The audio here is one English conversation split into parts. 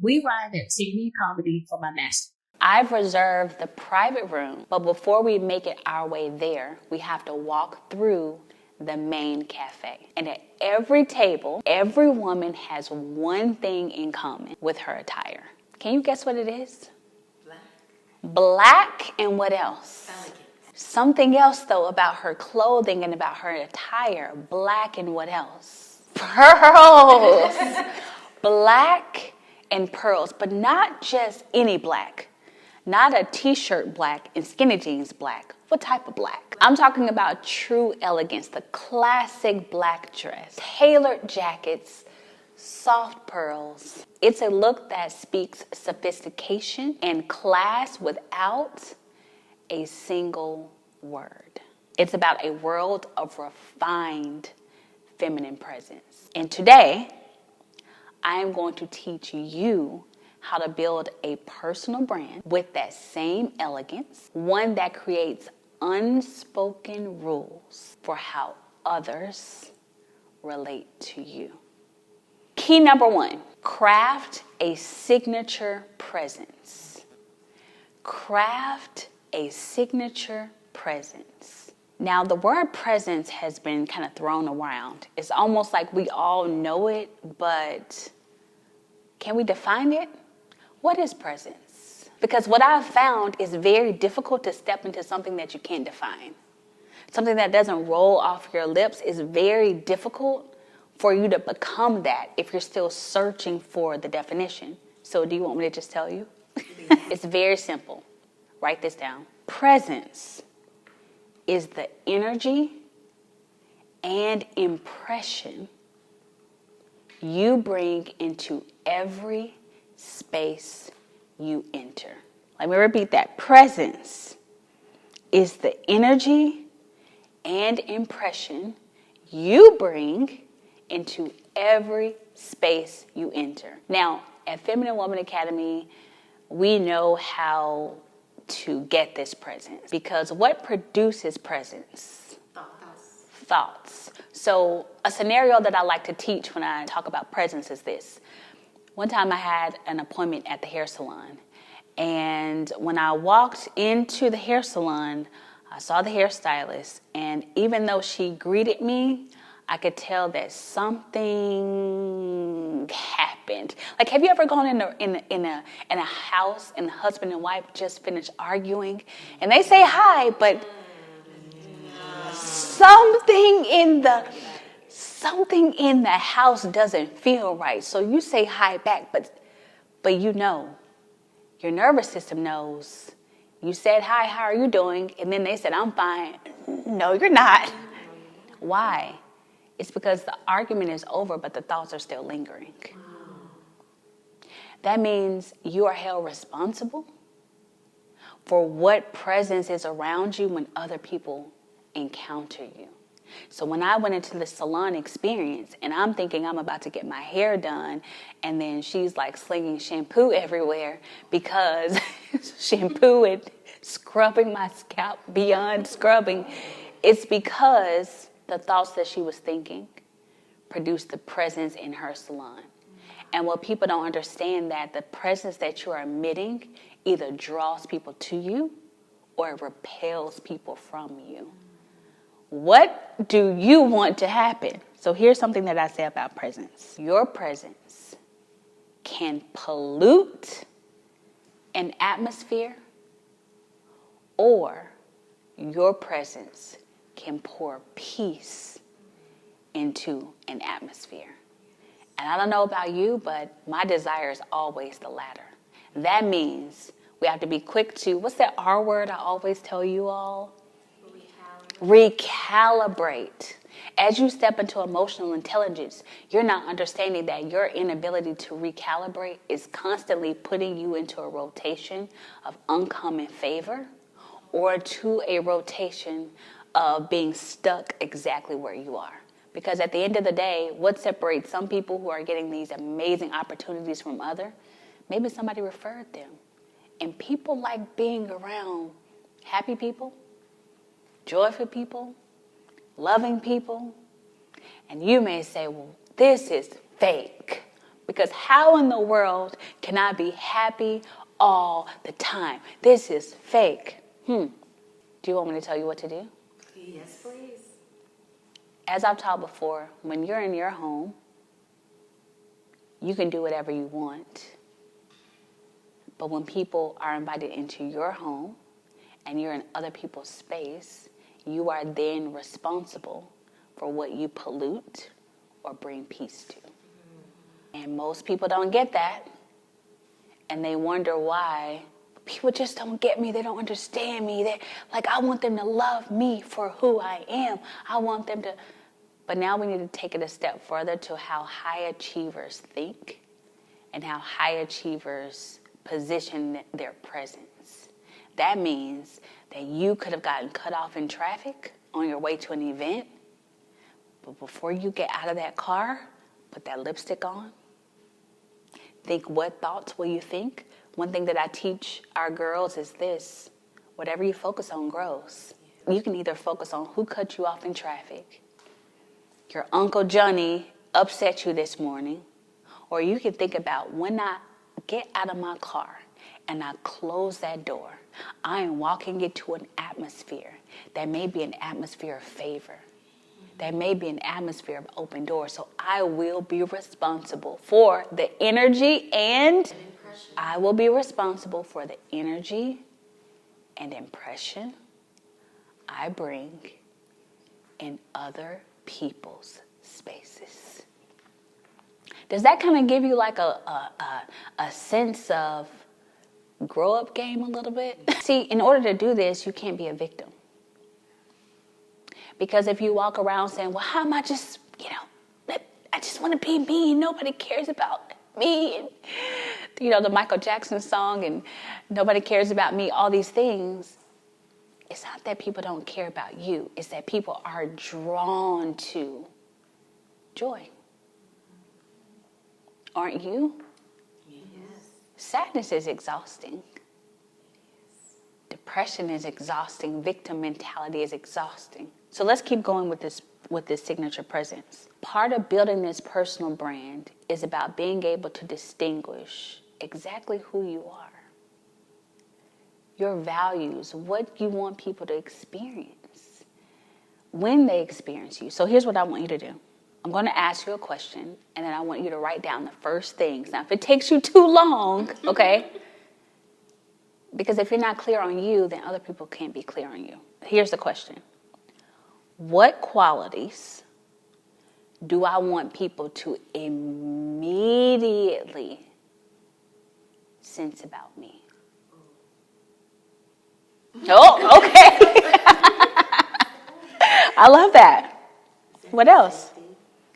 We ride at Tiffany Comedy for my master. I've reserved the private room, but before we make it our way there, we have to walk through the main cafe. And at every table, every woman has one thing in common with her attire. Can you guess what it is? Black and what else? Elegant. Something else, though, about her clothing and about her attire. Black and what else? Pearls. Black and pearls, but not just any black. Not a t-shirt black and skinny jeans black. What type of black? I'm talking about true elegance, the classic black dress, tailored jackets, soft pearls. It's a look that speaks sophistication and class without a single word. It's about a world of refined feminine presence. And today, I am going to teach you how to build a personal brand with that same elegance, one that creates unspoken rules for how others relate to you. Key number 1, craft a signature presence. Craft a signature presence. Now, the word presence has been kind of thrown around. It's almost like we all know it, but can we define it? What is presence? Because what I've found is very difficult to step into something that you can't define. Something that doesn't roll off your lips is very difficult for you to become that if you're still searching for the definition. So do you want me to just tell you? It's very simple. Write this down. Presence is the energy and impression you bring into every space you enter. Let me repeat that. Presence is the energy and impression you bring into every space you enter. Now, at Feminine Woman Academy, we know how to get this presence, because what produces presence? Thoughts. So a scenario that I like to teach when I talk about presence is this. One time I had an appointment at the hair salon, and when I walked into the hair salon, I saw the hairstylist, and even though she greeted me, I could tell that something happened. Like, have you ever gone in a house and the husband and wife just finished arguing, and they say hi, but something in the house doesn't feel right. So you say hi back, but you know, your nervous system knows. You said hi, how are you doing? And then they said, I'm fine. No, you're not. Why? It's because the argument is over, but the thoughts are still lingering. That means you are held responsible for what presence is around you when other people encounter you. So when I went into the salon experience and I'm thinking I'm about to get my hair done, and then she's like slinging shampoo everywhere because shampoo and scrubbing my scalp beyond scrubbing, it's because the thoughts that she was thinking produced the presence in her salon. And what people don't understand, that the presence that you are emitting either draws people to you or it repels people from you. What do you want to happen? So here's something that I say about presence. Your presence can pollute an atmosphere, or your presence can pour peace into an atmosphere. And I don't know about you, but my desire is always the latter. That means we have to be quick to, what's that R word I always tell you all? Recalibrate. As you step into emotional intelligence, you're not understanding that your inability to recalibrate is constantly putting you into a rotation of uncommon favor, or to a rotation of being stuck exactly where you are. Because at the end of the day, what separates some people who are getting these amazing opportunities from others? Maybe somebody referred them. And people like being around happy people, joyful people, loving people. And you may say, well, this is fake. Because how in the world can I be happy all the time? This is fake. Do you want me to tell you what to do? Yes, please. As I've taught before, when you're in your home, you can do whatever you want. But when people are invited into your home and you're in other people's space, you are then responsible for what you pollute or bring peace to. And most people don't get that. And they wonder why. People just don't get me. They don't understand me. I want them to love me for who I am. I want them to. But now we need to take it a step further to how high achievers think and how high achievers position their presence. That means that you could have gotten cut off in traffic on your way to an event. But before you get out of that car, put that lipstick on. Think, what thoughts will you think? One thing that I teach our girls is this: whatever you focus on grows. You can either focus on who cut you off in traffic, your Uncle Johnny upset you this morning, or you can think about when I get out of my car and I close that door, I am walking into an atmosphere that may be an atmosphere of favor. That may be an atmosphere of open doors. So I will be responsible for the energy and I will be responsible for the energy and impression I bring in other people's spaces. Does that kind of give you like a sense of grow up game a little bit? See, in order to do this, you can't be a victim. Because if you walk around saying, well, how am I just, I just want to be me. Nobody cares about me. And, the Michael Jackson song and nobody cares about me, all these things. It's not that people don't care about you. It's that people are drawn to joy. Aren't you? Yes. Sadness is exhausting. Depression is exhausting. Victim mentality is exhausting. So let's keep going with this signature presence. Part of building this personal brand is about being able to distinguish exactly who you are. Your values, what you want people to experience when they experience you. So here's what I want you to do. I'm going to ask you a question, and then I want you to write down the first things. Now, if it takes you too long, okay? Because if you're not clear on you, then other people can't be clear on you. Here's the question. What qualities do I want people to immediately sense about me? Oh, okay. I love that. What else?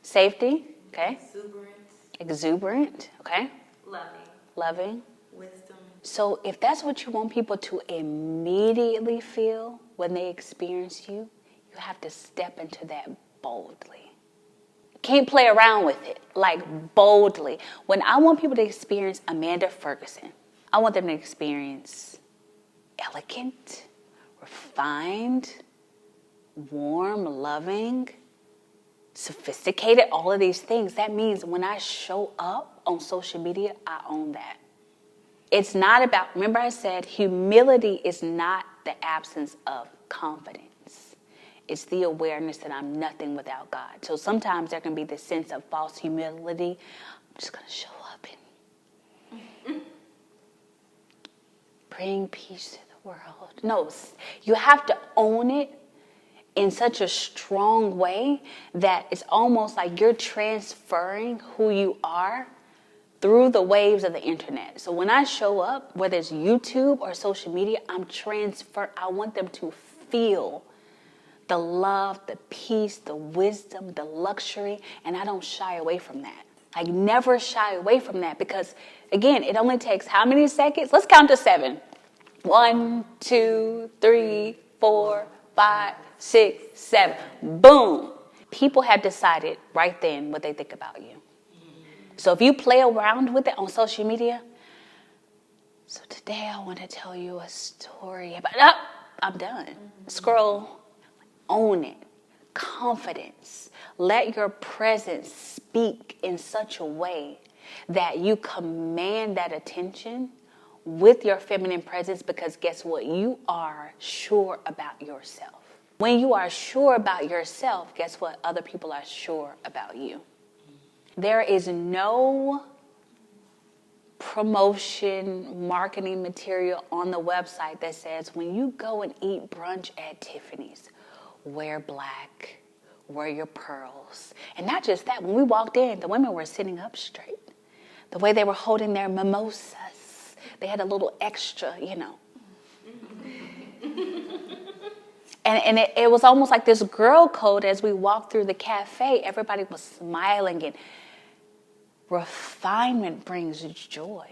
Safety. Okay. Exuberant. Okay. Loving. Wisdom. So if that's what you want people to immediately feel when they experience you, you have to step into that boldly. Can't play around with it, like boldly. When I want people to experience Amanda Ferguson, I want them to experience elegant, refined, warm, loving, sophisticated, all of these things. That means when I show up on social media, I own that. It's not about, remember I said, humility is not the absence of confidence. It's the awareness that I'm nothing without God. So sometimes there can be this sense of false humility. I'm just going to show up and bring peace to the world. No, you have to own it in such a strong way that it's almost like you're transferring who you are through the waves of the internet. So when I show up, whether it's YouTube or social media, I want them to feel the love, the peace, the wisdom, the luxury, and I don't shy away from that. I never shy away from that because, again, it only takes how many seconds? Let's count to 7. 1, 2, 3, 4, 5, 6, 7. Boom. People have decided right then what they think about you. So if you play around with it on social media, so today I want to tell you a story about, I'm done. Scroll, own it, confidence. Let your presence speak in such a way that you command that attention with your feminine presence, because guess what? You are sure about yourself. When you are sure about yourself, guess what? Other people are sure about you. There is no promotion, marketing material on the website that says when you go and eat brunch at Tiffany's, wear black, wear your pearls. And not just that, when we walked in, the women were sitting up straight. The way they were holding their mimosas, they had a little extra, And it was almost like this girl code as we walked through the cafe. Everybody was smiling, and refinement brings joy.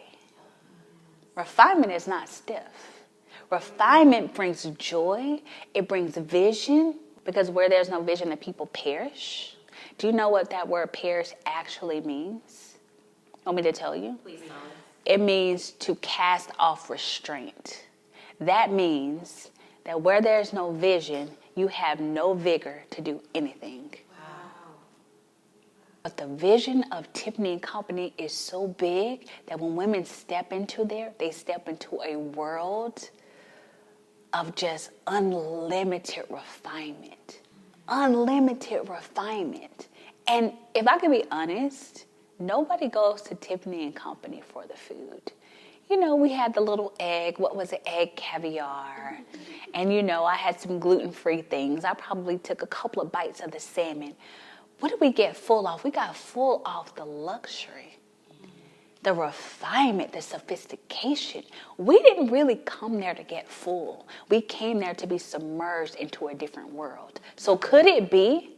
Refinement is not stiff. Refinement brings joy. It brings vision, because where there's no vision, the people perish. Do you know what that word perish actually means? Want me to tell you? Please tell us. It means to cast off restraint. That means that where there's no vision, you have no vigor to do anything. Wow. But the vision of Tiffany and Company is so big that when women step into there, they step into a world of just unlimited refinement. Unlimited refinement. And if I can be honest, nobody goes to Tiffany and Company for the food. We had the little egg, what was it, egg caviar. And, I had some gluten-free things. I probably took a couple of bites of the salmon. What did we get full off? We got full off the luxury, the refinement, the sophistication. We didn't really come there to get full. We came there to be submerged into a different world. So could it be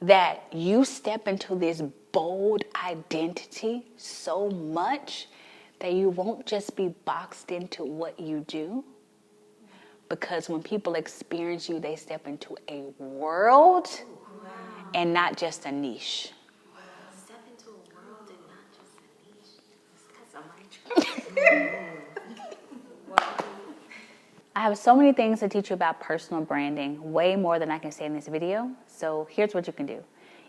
that you step into this bold identity so much that you won't just be boxed into what you do? Because when people experience you, they step into a world and not just a niche. Step into a world and not just a niche. That's a I have so many things to teach you about personal branding, way more than I can say in this video. So here's what you can do.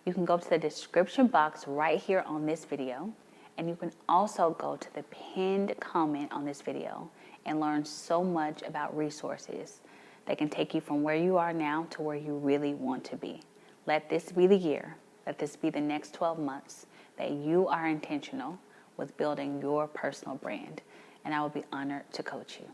You can go to the description box right here on this video, and you can also go to the pinned comment on this video and learn so much about resources that can take you from where you are now to where you really want to be. Let this be the year, let this be the next 12 months that you are intentional with building your personal brand. And I will be honored to coach you.